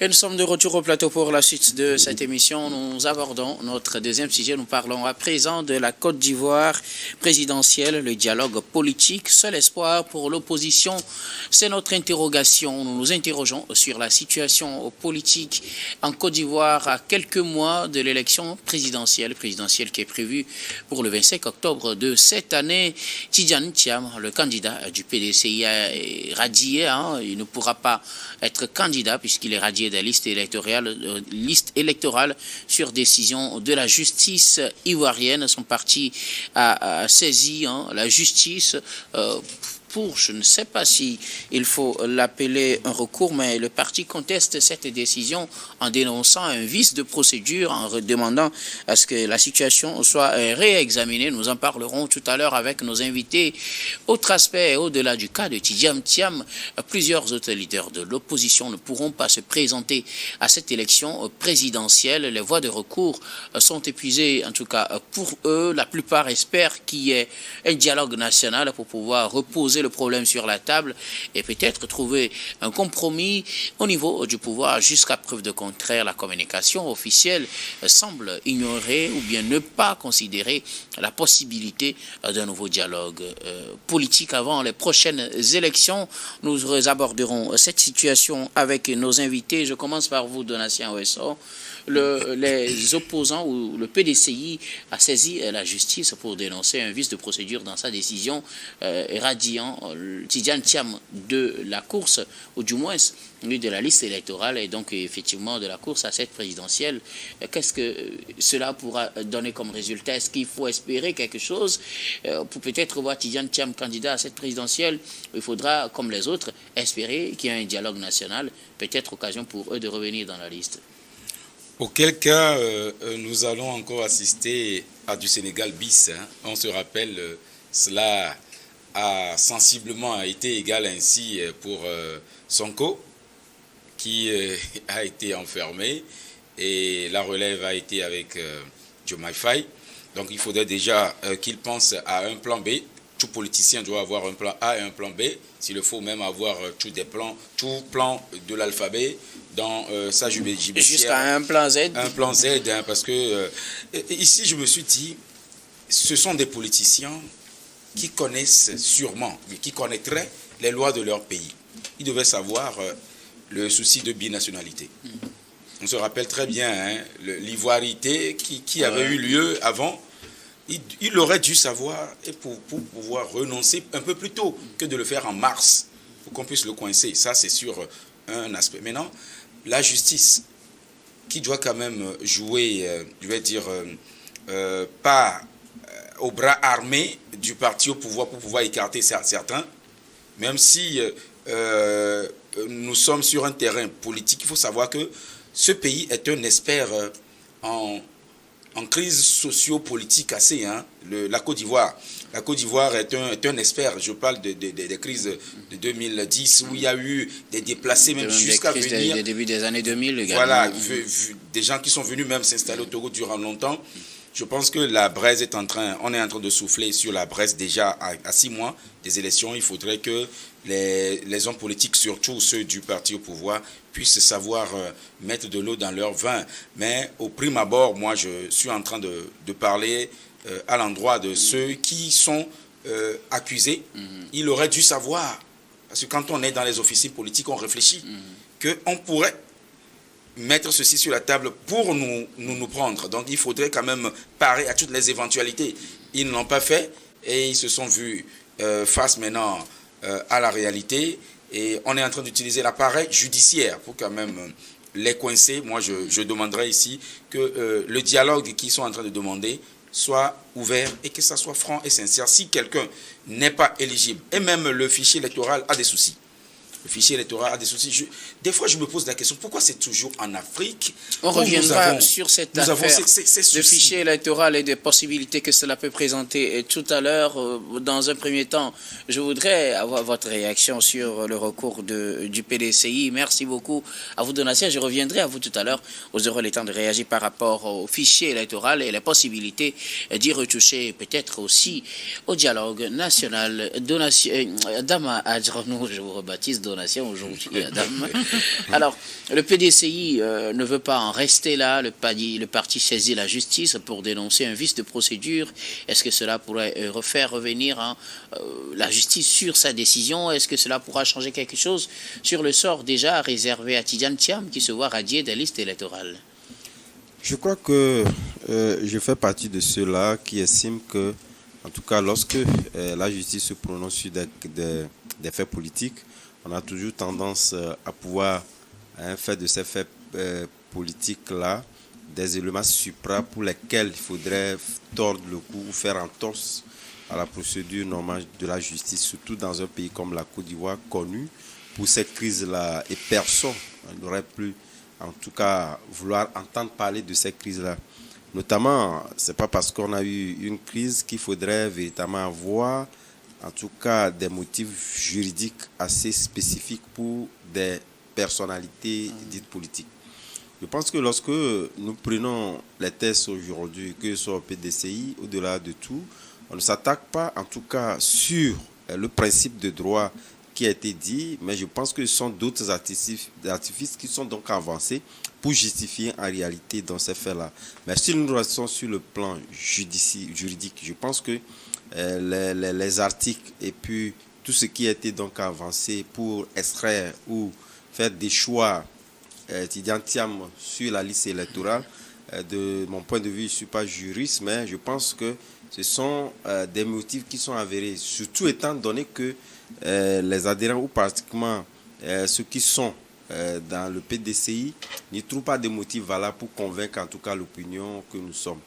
Et nous sommes de retour au plateau pour la suite de cette émission. Nous abordons notre deuxième sujet. Nous parlons à présent de la Côte d'Ivoire présidentielle, le dialogue politique. Seul espoir pour l'opposition, c'est notre interrogation. Nous nous interrogeons sur la situation politique en Côte d'Ivoire à quelques mois de l'élection présidentielle qui est prévue pour le 25 octobre de cette année. Tidjane Thiam, le candidat du PDCI, est radié. Il ne pourra pas être candidat puisqu'il est radié des listes électorales sur décision de la justice ivoirienne. Son parti a saisi la justice pour, je ne sais pas si il faut l'appeler un recours, mais le parti conteste cette décision en dénonçant un vice de procédure, en demandant à ce que la situation soit réexaminée. Nous en parlerons tout à l'heure avec nos invités. Autre aspect, au-delà du cas de Tidjane Thiam, plusieurs autres leaders de l'opposition ne pourront pas se présenter à cette élection présidentielle. Les voies de recours sont épuisées, en tout cas pour eux. La plupart espèrent qu'il y ait un dialogue national pour pouvoir reposer le problème sur la table et peut-être trouver un compromis au niveau du pouvoir. Jusqu'à preuve de contraire, la communication officielle semble ignorer ou bien ne pas considérer la possibilité d'un nouveau dialogue politique avant les prochaines élections. Nous aborderons cette situation avec nos invités. Je commence par vous, Donatien Ouesso. Les opposants ou le PDCI a saisi la justice pour dénoncer un vice de procédure dans sa décision radiant Tidjane Thiam de la course, ou du moins de la liste électorale et donc effectivement de la course à cette présidentielle. Qu'est-ce que cela pourra donner comme résultat? Est-ce qu'il faut espérer quelque chose pour peut-être voir Tidjane Thiam candidat à cette présidentielle? Il faudra, comme les autres, espérer qu'il y ait un dialogue national, peut-être occasion pour eux de revenir dans la liste. Auquel cas, nous allons encore assister à du Sénégal bis. On se rappelle, cela a sensiblement été égal ainsi pour Sonko, qui a été enfermé, et la relève a été avec Diomaye Faye. Donc il faudrait déjà qu'il pense à un plan B. Tout politicien doit avoir un plan A et un plan B. S'il faut même avoir tout plan de l'alphabet dans sa judiciaire. Jusqu'à un plan Z. Un plan Z, parce que ici, je me suis dit, ce sont des politiciens qui connaissent sûrement, mais qui connaîtraient les lois de leur pays. Ils devaient savoir le souci de binationalité. On se rappelle très bien l'ivoirité qui avait eu lieu avant. Il aurait dû savoir, et pour pouvoir renoncer un peu plus tôt que de le faire en mars, pour qu'on puisse le coincer. Ça, c'est sur un aspect. Maintenant, la justice, qui doit quand même jouer, je vais dire, pas au bras armé du parti au pouvoir pour pouvoir écarter certains, même si nous sommes sur un terrain politique, il faut savoir que ce pays est un expert en crise socio-politique assez, la Côte d'Ivoire. La Côte d'Ivoire est un expert. Je parle des crises de 2010 où il y a eu des déplacés même jusqu'à venir. Des débuts des années 2000 également. Voilà, des gens qui sont venus même s'installer au Togo durant longtemps. Je pense que la braise on est en train de souffler sur la braise déjà à 6 mois des élections. Il faudrait que les hommes politiques, surtout ceux du parti au pouvoir, puissent savoir mettre de l'eau dans leur vin. Mais au prime abord, moi, je suis en train de parler à l'endroit de ceux qui sont accusés. Il aurait dû savoir, parce que quand on est dans les officines politiques, on réfléchit, qu'on pourrait mettre ceci sur la table pour nous prendre. Donc il faudrait quand même parer à toutes les éventualités. Ils ne l'ont pas fait et ils se sont vus face maintenant à la réalité. Et on est en train d'utiliser l'appareil judiciaire pour quand même les coincer. Moi, je demanderais ici que le dialogue qu'ils sont en train de demander soit ouvert et que ça soit franc et sincère. Si quelqu'un n'est pas éligible, et même le fichier électoral a des soucis. Le fichier électoral a des soucis. Des fois, je me pose la question, pourquoi c'est toujours en Afrique? On reviendra sur cette affaire de fichier électoral et des possibilités que cela peut présenter. Et tout à l'heure, dans un premier temps, je voudrais avoir votre réaction sur le recours du PDCI. Merci beaucoup à vous, Donatien. Je reviendrai à vous tout à l'heure. Vous aurez le temps de réagir par rapport au fichier électoral et les possibilités d'y retoucher, peut-être aussi au dialogue national. Dama Adjranou, je vous rebaptise Donatien. condamnation aujourd'hui, Adam. Alors, le PDCI ne veut pas en rester là. Le parti saisit la justice pour dénoncer un vice de procédure. Est-ce que cela pourrait faire revenir la justice sur sa décision? Est-ce que cela pourra changer quelque chose sur le sort déjà réservé à Tidjane Thiam qui se voit radié des listes électorales? Je crois que je fais partie de ceux-là qui estiment que, en tout cas, lorsque la justice se prononce sur des faits politiques, on a toujours tendance à pouvoir faire de ces faits politiques-là des éléments supra pour lesquels il faudrait tordre le cou ou faire entorse à la procédure normale de la justice, surtout dans un pays comme la Côte d'Ivoire, connu pour cette crise-là. Et personne n'aurait plus, en tout cas, vouloir entendre parler de cette crise-là. Notamment, ce n'est pas parce qu'on a eu une crise qu'il faudrait véritablement avoir, en tout cas, des motifs juridiques assez spécifiques pour des personnalités dites politiques. Je pense que lorsque nous prenons les tests aujourd'hui, que ce soit au PDCI, au-delà de tout, on ne s'attaque pas, en tout cas, sur le principe de droit qui a été dit, mais je pense que ce sont d'autres artifices qui sont donc avancés pour justifier en réalité dans ces faits-là. Mais si nous restons sur le plan juridique, je pense que les articles et puis tout ce qui a été donc avancé pour extraire ou faire des choix Tidjane Thiam sur la liste électorale, de mon point de vue, je ne suis pas juriste, mais je pense que ce sont des motifs qui sont avérés, surtout étant donné que les adhérents ou pratiquement ceux qui sont dans le PDCI n'y trouvent pas de motifs valables pour convaincre en tout cas l'opinion que nous sommes.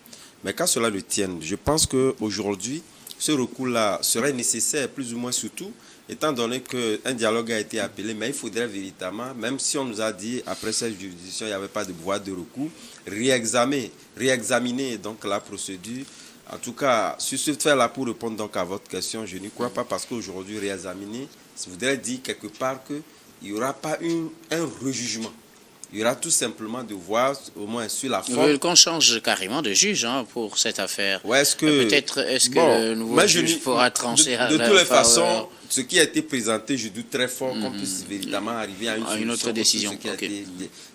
Mais qu'à cela ne tienne, je pense qu'aujourd'hui, ce recours-là serait nécessaire plus ou moins surtout, étant donné qu'un dialogue a été appelé, mais il faudrait véritablement, même si on nous a dit après cette juridiction, il n'y avait pas de voie de recours, réexaminer donc la procédure. En tout cas, sur ce fait-là, pour répondre donc à votre question, je n'y crois pas parce qu'aujourd'hui, réexaminer, ça voudrait dire quelque part qu'il n'y aura pas un rejugement. Il y aura tout simplement de voir, au moins sur la forme. Ils veulent qu'on change carrément de juge pour cette affaire. Ouais, peut-être que le nouveau juge pourra trancher à de toutes les façons, ce qui a été présenté, je doute très fort qu'on puisse véritablement arriver à une autre décision.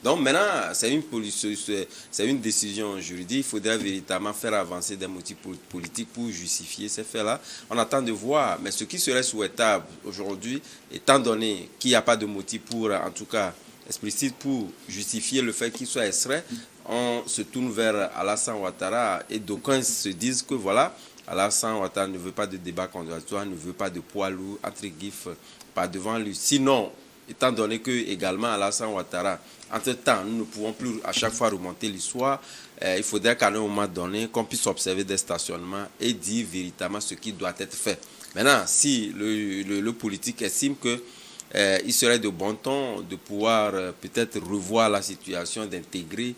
Donc maintenant, c'est une décision juridique. Il faudrait véritablement faire avancer des motifs politiques pour justifier ces faits-là. On attend de voir. Mais ce qui serait souhaitable aujourd'hui, étant donné qu'il n'y a pas de motif pour, en tout cas, explicite pour justifier le fait qu'il soit extrait, on se tourne vers Alassane Ouattara et d'aucuns se disent que voilà, Alassane Ouattara ne veut pas de débat contradictoire, ne veut pas de poids lourd entre griffes par devant lui. Sinon, étant donné que également Alassane Ouattara, entre-temps, nous ne pouvons plus à chaque fois remonter l'histoire, il faudrait qu'à un moment donné, qu'on puisse observer des stationnements et dire véritablement ce qui doit être fait. Maintenant, si le politique estime que il serait de bon ton de pouvoir peut-être revoir la situation, d'intégrer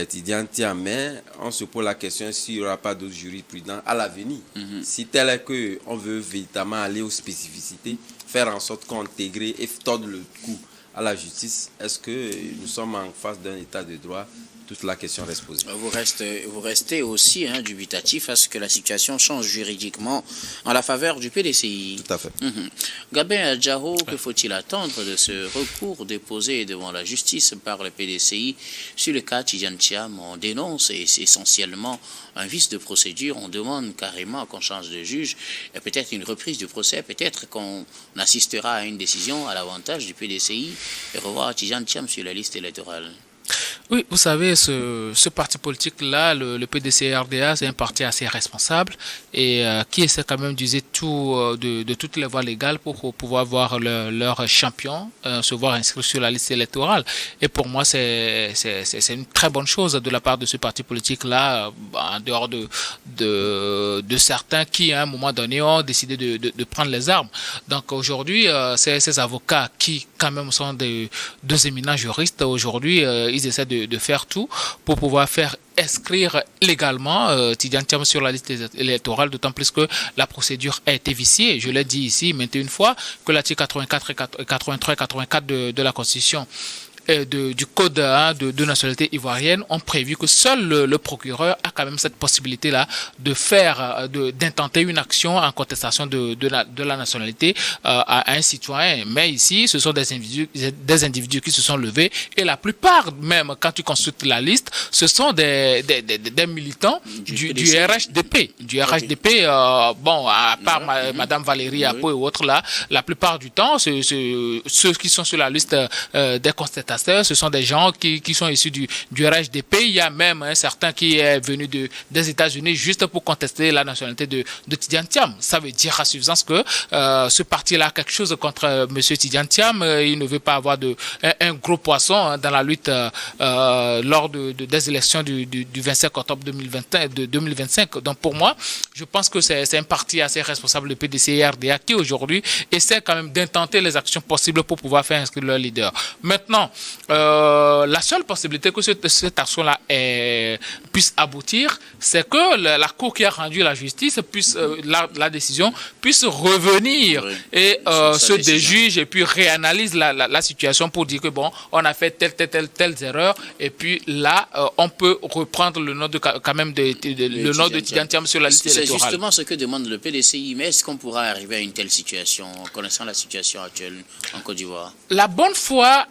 Tidjane Thiam, mais on se pose la question s'il n'y aura pas d'autres jurisprudents à l'avenir. Si tel est qu'on veut véritablement aller aux spécificités, faire en sorte qu'on intègre et tordre le cou à la justice, est-ce que nous sommes en face d'un état de droit? Toute la question reste posée. Vous restez aussi dubitatif à ce que la situation change juridiquement en la faveur du PDCI. Tout à fait. Gabin Adjaro, que faut-il attendre de ce recours déposé devant la justice par le PDCI sur le cas Tidjane Thiam? On dénonce et c'est essentiellement un vice de procédure. On demande carrément qu'on change de juge et peut-être une reprise du procès. Peut-être qu'on assistera à une décision à l'avantage du PDCI et revoir Tidjane Thiam sur la liste électorale. Oui, vous savez, ce parti politique-là, le PDC-RDA, c'est un parti assez responsable et qui essaie quand même d'user de toutes les voies légales pour pouvoir voir leur champion se voir inscrit sur la liste électorale. Et pour moi, c'est une très bonne chose de la part de ce parti politique-là, en dehors de certains qui, à un moment donné, ont décidé de prendre les armes. Donc aujourd'hui, ces avocats qui, quand même, sont deux éminents juristes, aujourd'hui, ils essaient de faire tout pour pouvoir faire inscrire légalement Tidjane Thiam sur la liste électorale, d'autant plus que la procédure a été viciée. Je l'ai dit ici maintes une fois que l'article 84 et 83 et 84 de la Constitution du code de nationalité ivoirienne ont prévu que seul le procureur a quand même cette possibilité-là de faire, d'intenter une action en contestation de la nationalité à un citoyen. Mais ici, ce sont des individus qui se sont levés et la plupart, même quand tu consultes la liste, ce sont des militants du RHDP. Du RHDP, bon, à part Madame Valérie Apo et autres là, la plupart du temps, ceux qui sont sur la liste des constatateurs, ce sont des gens qui sont issus du RHDP. Il y a même un certain qui est venu des États-Unis juste pour contester la nationalité de Tidiane Thiam. Ça veut dire à suffisance que ce parti-là a quelque chose contre M. Tidiane Thiam. Il ne veut pas avoir un gros poisson dans la lutte lors des élections du 25 octobre 2025. Donc pour moi, je pense que c'est un parti assez responsable, le PDC et RDA, qui aujourd'hui essaie quand même d'intenter les actions possibles pour pouvoir faire inscrire leur leader. Maintenant, la seule possibilité que cette action-là puisse aboutir, c'est que la Cour qui a rendu la justice, la décision, puisse revenir et se déjuge et puis réanalyse la situation pour dire que bon, on a fait telle erreur et puis là, on peut reprendre le nom de Tidiane Thiam sur la liste électorale. C'est justement ce que demande le PDCI, mais est-ce qu'on pourra arriver à une telle situation, en connaissant la situation actuelle en Côte d'Ivoire? La bonne foi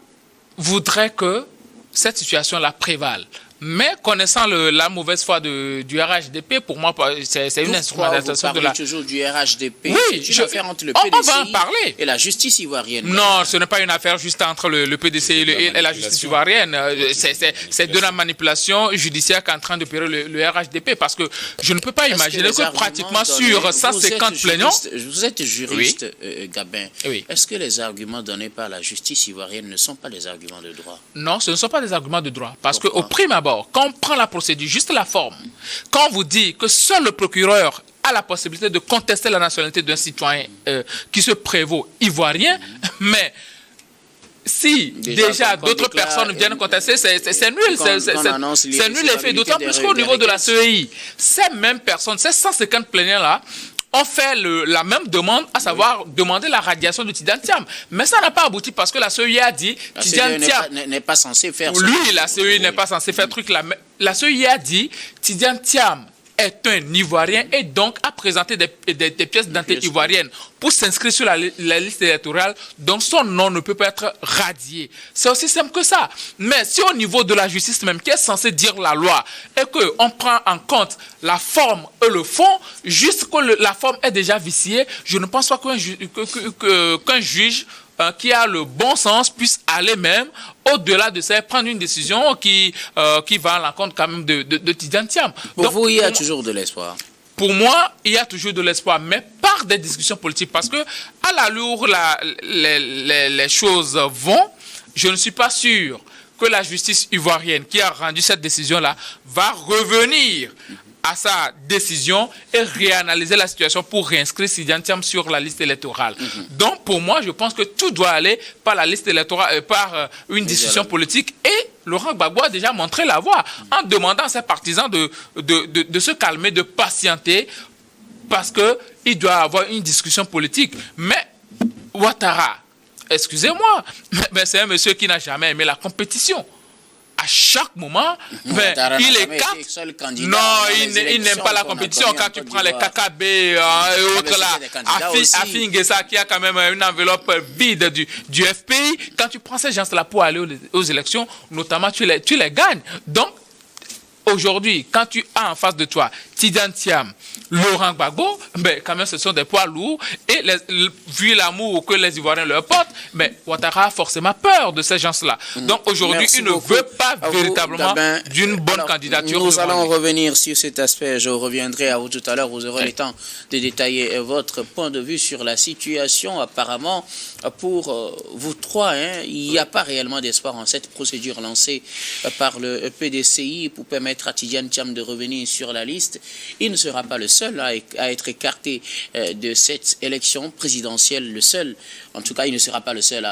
voudrait que cette situation-là prévale. Mais connaissant la mauvaise foi du RHDP, pour moi, c'est une instrumentalisation de la... toujours du RHDP. Oui, c'est une affaire entre le on PDCI va en parler. Et la justice ivoirienne. Non, ce n'est pas une affaire juste entre le PDCI et la justice ivoirienne. C'est de la manipulation judiciaire qu'est en train d'opérer le RHDP, parce que je ne peux pas imaginer que pratiquement sur 150 plaignants... Vous êtes juriste, oui. Gabin. Oui. Est-ce que les arguments donnés par la justice ivoirienne ne sont pas des arguments de droit? Non, ce ne sont pas des arguments de droit. Parce qu'au prime abord, quand on prend la procédure, juste la forme, quand on vous dit que seul le procureur a la possibilité de contester la nationalité d'un citoyen qui se prévaut ivoirien, mais si déjà d'autres personnes viennent contester, c'est nul, c'est nul et fait, d'autant plus qu'au niveau de la CEI, ces mêmes personnes, ces 150 plaignants-là, ont fait la même demande, à savoir demander la radiation de Tidiane Thiam. Mais ça n'a pas abouti parce que la CEI a dit Tidiane Thiam n'est pas censé faire ça. Lui, la CEI n'est pas censé faire truc là. La CEI a dit Tidiane Thiam est un Ivoirien et donc a présenté des pièces d'identité ivoiriennes pour s'inscrire sur la liste électorale, donc son nom ne peut pas être radié. C'est aussi simple que ça. Mais si au niveau de la justice même, qui est censé dire la loi, et qu'on prend en compte la forme et le fond, juste que la forme est déjà viciée, je ne pense pas qu'un juge qui a le bon sens puisse aller même au-delà de ça, prendre une décision qui va à l'encontre quand même de Tidiane Thiam. Pour vous, il y a toujours de l'espoir. Pour moi, il y a toujours de l'espoir, mais par des discussions politiques, parce que à l'allure les choses vont, je ne suis pas sûr que la justice ivoirienne qui a rendu cette décision-là va revenir à sa décision et réanalyser la situation pour réinscrire Tidiane Thiam sur la liste électorale. Donc, pour moi, je pense que tout doit aller par la liste électorale, par une discussion politique. Et Laurent Gbagbo a déjà montré la voie en demandant à ses partisans de se calmer, de patienter, parce qu'il doit avoir une discussion politique. Mais Ouattara, excusez-moi, mais c'est un monsieur qui n'a jamais aimé la compétition. À chaque moment, il est non, il n'aime pas la compétition. Quand tu prends les KKB et autres là, Afin Guessa qui a quand même une enveloppe vide du FPI, quand tu prends ces gens-là pour aller aux élections, notamment tu les gagnes. Donc, aujourd'hui, quand tu as en face de toi Tidiane Thiam, Laurent Gbagbo, ben, quand même, ce sont des poids lourds. Et vu l'amour que les Ivoiriens leur portent, ben, Ouattara a forcément peur de ces gens-là. Donc aujourd'hui, il ne veut pas véritablement d'une bonne candidature. Nous allons revenir sur cet aspect. Je reviendrai à vous tout à l'heure. Vous aurez le temps de détailler votre point de vue sur la situation. Apparemment, pour vous trois, il n'y a pas réellement d'espoir en cette procédure lancée par le PDCI pour permettre à Tidiane Thiam de revenir sur la liste. il ne sera pas le seul à être écarté de cette élection présidentielle, le seul. En tout cas, il ne sera pas le seul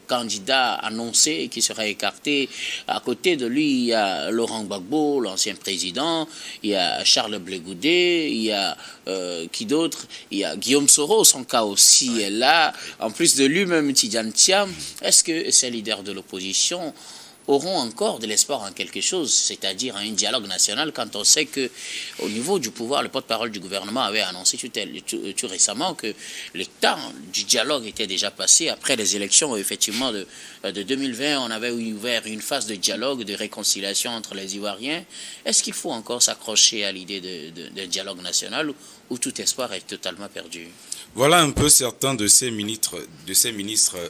candidat annoncé qui sera écarté. À côté de lui, il y a Laurent Gbagbo, l'ancien président, il y a Charles Blé Goudé, il y a qui d'autre? Il y a Guillaume Soro, son cas aussi est là. En plus de lui-même, Tidjane Thiam. Est-ce que ces leaders de l'opposition auront encore de l'espoir en quelque chose, c'est-à-dire un dialogue national, quand on sait qu'au niveau du pouvoir, le porte-parole du gouvernement avait annoncé tout récemment que le temps du dialogue était déjà passé. Après les élections, effectivement, de 2020, on avait ouvert une phase de dialogue, de réconciliation entre les Ivoiriens. Est-ce qu'il faut encore s'accrocher à l'idée d'un dialogue national où tout espoir est totalement perdu? Voilà un peu certains de ces ministres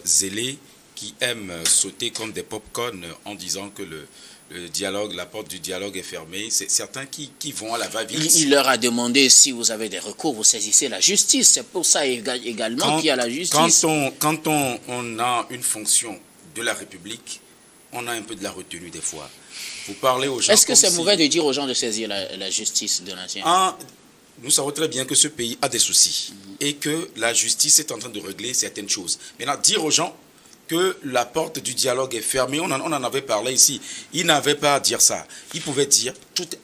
zélés qui aiment sauter comme des pop-corn en disant que le dialogue, la porte du dialogue est fermée. C'est certains qui vont à la va-vite. Il leur a demandé si vous avez des recours, vous saisissez la justice. C'est pour ça également qu'il y a la justice. Quand on a une fonction de la République, on a un peu de la retenue des fois. Vous parlez aux gens. Est-ce que c'est mauvais de dire aux gens de saisir la justice de l'ancien? Nous savons très bien que ce pays a des soucis et que la justice est en train de régler certaines choses. Maintenant, dire aux gens que la porte du dialogue est fermée, on en avait parlé ici. Il n'avait pas à dire ça. Il pouvait dire,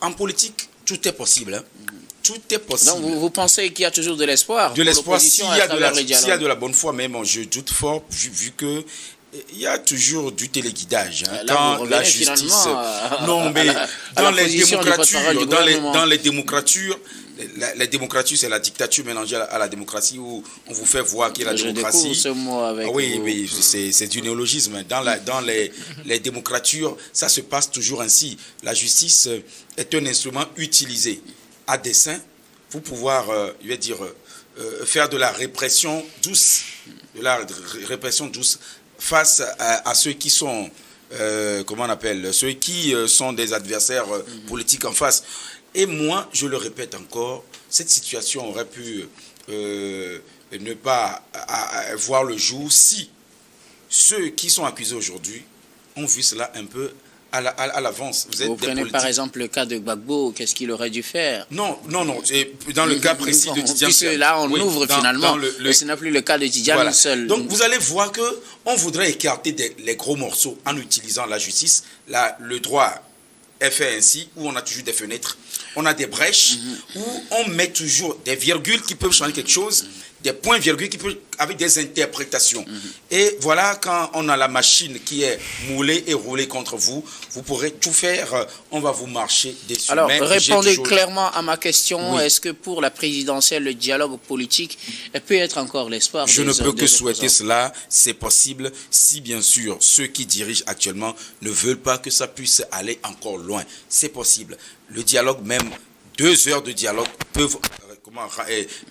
en politique, tout est possible. Hein. Tout est possible. Donc vous pensez qu'il y a toujours de l'espoir? De l'espoir, s'il y a de la bonne foi, même je doute fort, vu que il y a toujours du téléguidage. Hein, là, quand la justice... Non, mais dans les démocratures, la démocratie, c'est la dictature mélangée à la démocratie où on vous fait voir qu'il y a la démocratie. Ce mot avec oui, c'est du néologisme. Dans les démocratures, ça se passe toujours ainsi. La justice est un instrument utilisé à dessein pour pouvoir, faire de la répression douce, face à ceux qui sont, ceux qui sont des adversaires politiques en face. Et moi, je le répète encore, cette situation aurait pu ne pas voir le jour si ceux qui sont accusés aujourd'hui ont vu cela un peu à l'avance. Vous prenez par exemple le cas de Gbagbo, qu'est-ce qu'il aurait dû faire? Non. Dans le cas précis de Tidjane. Puisque là, on ouvre finalement. Ce n'est plus le cas de Tidjane seul. Donc, vous allez voir qu'on voudrait écarter les gros morceaux en utilisant la justice. Là, le droit est fait ainsi, où on a toujours des fenêtres, on a des brèches, où on met toujours des virgules qui peuvent changer quelque chose, des points-virgules qui peuvent, avec des interprétations. Et voilà, quand on a la machine qui est moulée et roulée contre vous, vous pourrez tout faire, on va vous marcher dessus. Alors, répondez clairement à ma question. Oui. Est-ce que pour la présidentielle, le dialogue politique peut être encore l'espoir? Je ne peux que souhaiter cela. C'est possible si, bien sûr, ceux qui dirigent actuellement ne veulent pas que ça puisse aller encore loin. C'est possible. Le dialogue, même 2 heures de dialogue, peuvent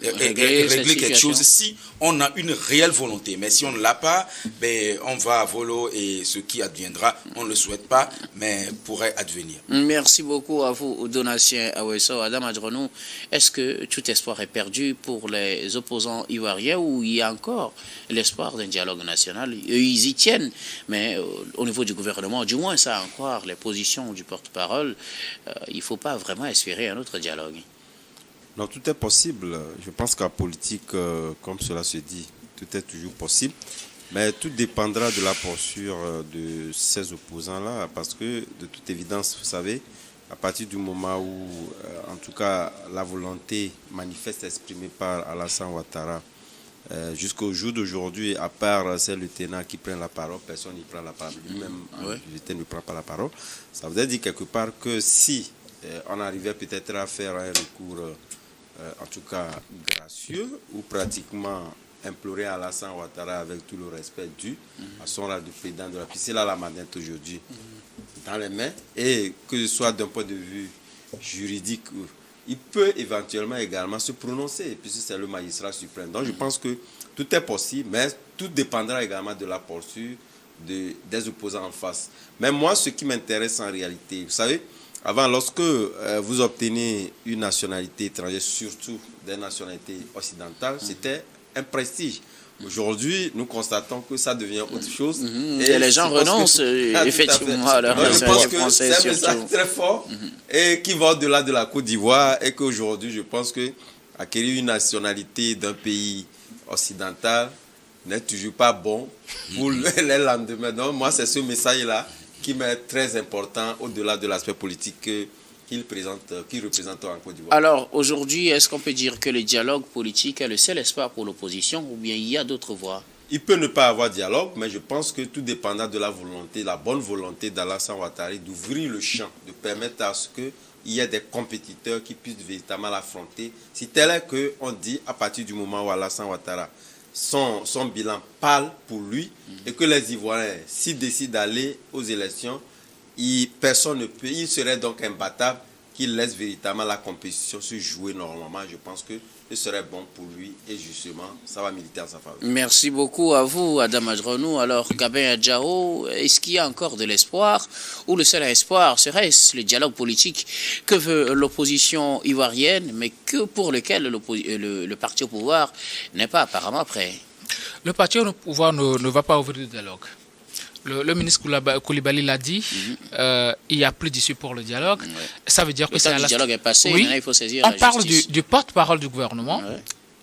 régler quelque chose si on a une réelle volonté. Mais si on ne l'a pas, on va à volo et ce qui adviendra, on ne le souhaite pas, mais pourrait advenir. Merci beaucoup à vous, Donatien Aweso. Adam Adronou, est-ce que tout espoir est perdu pour les opposants ivoiriens ou il y a encore l'espoir d'un dialogue national? Ils y tiennent, mais au niveau du gouvernement, du moins ça à en croire les positions du porte-parole, il ne faut pas vraiment espérer un autre dialogue. Non, tout est possible. Je pense qu'en politique, comme cela se dit, tout est toujours possible. Mais tout dépendra de la posture de ces opposants-là, parce que, de toute évidence, vous savez, à partir du moment où, en tout cas, la volonté manifeste exprimée par Alassane Ouattara, jusqu'au jour d'aujourd'hui, à part ces lieutenants qui prennent la parole, personne n'y prend la parole. Lui-même, le lieutenant ne prend pas la parole. Ça veut dire quelque part que si on arrivait peut-être à faire un recours... en tout cas gracieux, ou pratiquement implorer Alassane Ouattara avec tout le respect dû à son rang de président de la PIC. C'est là la manette aujourd'hui dans les mains, et que ce soit d'un point de vue juridique, il peut éventuellement également se prononcer, puisque c'est le magistrat suprême. Donc je pense que tout est possible, mais tout dépendra également de la posture des opposants en face. Mais moi, ce qui m'intéresse en réalité, vous savez, avant, lorsque vous obtenez une nationalité étrangère, surtout des nationalités occidentales, c'était un prestige. Aujourd'hui, nous constatons que ça devient autre chose. Et les gens renoncent effectivement à leur nationalité française. C'est un message très fort et qui va au-delà de la Côte d'Ivoire et qu'aujourd'hui, je pense que acquérir une nationalité d'un pays occidental n'est toujours pas bon pour les lendemains. Donc, moi, c'est ce message-là qui m'est très important au-delà de l'aspect politique qu'il représente en Côte d'Ivoire. Alors, aujourd'hui, est-ce qu'on peut dire que le dialogue politique est le seul espoir pour l'opposition ou bien il y a d'autres voies? Il peut ne pas avoir dialogue, mais je pense que tout dépendra de la volonté, la bonne volonté d'Alassane Ouattara d'ouvrir le champ, de permettre à ce qu'il y ait des compétiteurs qui puissent véritablement l'affronter. Si tel est qu'on dit, à partir du moment où Alassane Ouattara, son bilan parle pour lui, et que les Ivoiriens, s'ils décident d'aller aux élections, personne ne peut, il serait donc imbattable qu'il laisse véritablement la compétition se jouer normalement. Je pense que ce serait bon pour lui et justement, ça va militer en sa faveur. Merci beaucoup à vous, Adam Adronou. Alors, Gabin Adjao, est-ce qu'il y a encore de l'espoir ou le seul espoir serait-ce le dialogue politique que veut l'opposition ivoirienne, mais que pour lequel le parti au pouvoir n'est pas apparemment prêt? Le parti au pouvoir ne va pas ouvrir de dialogue. Le ministre Koulibaly l'a dit, il n'y a plus d'issue pour le dialogue. Ouais. Ça veut dire que le dialogue est passé, oui, maintenant il faut saisir on la parle justice. du porte-parole du gouvernement,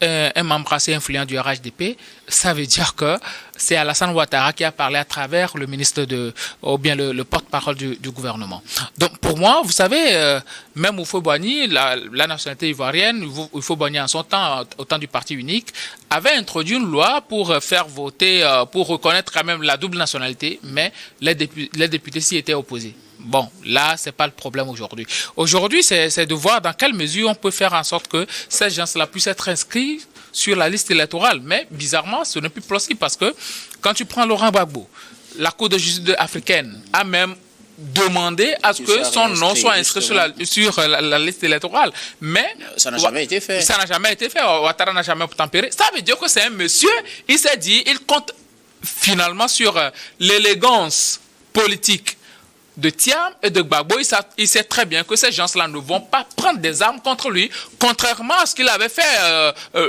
un membre assez influent du RHDP. Ça veut dire que c'est Alassane Ouattara qui a parlé à travers le ministre ou bien le porte-parole du gouvernement. Donc pour moi, vous savez, même Oufo Boigny, la nationalité ivoirienne, Oufo Boigny en son temps, au temps du parti unique, avait introduit une loi pour faire voter, pour reconnaître quand même la double nationalité, mais les députés s'y étaient opposés. Bon, là, ce n'est pas le problème aujourd'hui. Aujourd'hui, c'est de voir dans quelle mesure on peut faire en sorte que ces gens-là puissent être inscrits sur la liste électorale. Mais bizarrement, ce n'est plus possible parce que quand tu prends Laurent Gbagbo, la Cour de justice africaine a même demandé à ce que son nom soit inscrit sur la liste électorale. Mais ça n'a jamais été fait. Ça n'a jamais été fait. Ouattara n'a jamais tempéré. Ça veut dire que c'est un monsieur, il s'est dit, il compte finalement sur l'élégance politique de Thiam et de Gbagbo. Il sait très bien que ces gens-là ne vont pas prendre des armes contre lui, contrairement à ce qu'il avait fait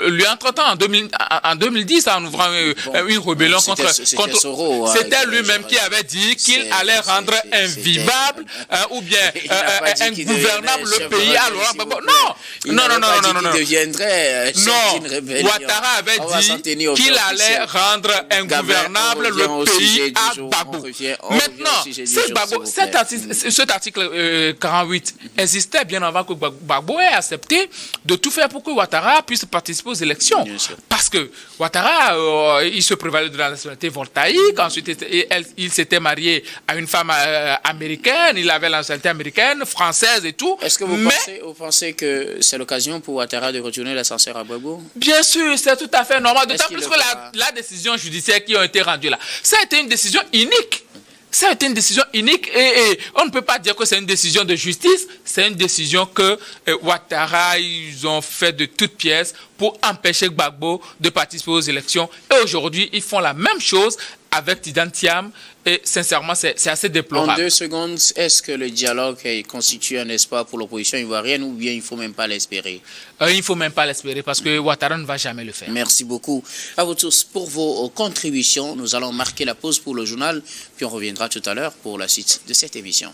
lui entre-temps en 2010 en ouvrant une rébellion contre Soro. C'était lui-même qui avait dit qu'il allait rendre invivable ou bien ingouvernable le pays à Laurent Gbagbo. Non. Ouattara avait dit qu'il allait rendre ingouvernable le pays à Gbagbo. Maintenant, cet article 48 existait bien avant que Gbagbo ait accepté de tout faire pour que Ouattara puisse participer aux élections. Parce que Ouattara, il se prévalait de la nationalité voltaïque, ensuite il s'était marié à une femme américaine, il avait la nationalité américaine, française et tout. Est-ce que vous pensez que c'est l'occasion pour Ouattara de retourner l'ascenseur à Gbagbo? Bien sûr, c'est tout à fait normal, d'autant plus que la décision judiciaire qui a été rendue là, ça a été une décision unique. Ça a été une décision unique et on ne peut pas dire que c'est une décision de justice, c'est une décision que Ouattara, ils ont fait de toutes pièces pour empêcher Gbagbo de participer aux élections. Et aujourd'hui, ils font la même chose avec Tidiane Thiam et sincèrement, c'est assez déplorable. En 2 secondes, est-ce que le dialogue constitue un espoir pour l'opposition ivoirienne ou bien il ne faut même pas l'espérer? Il ne faut même pas l'espérer parce que Ouattara ne va jamais le faire. Merci beaucoup à vous tous pour vos contributions. Nous allons marquer la pause pour le journal, puis on reviendra tout à l'heure pour la suite de cette émission.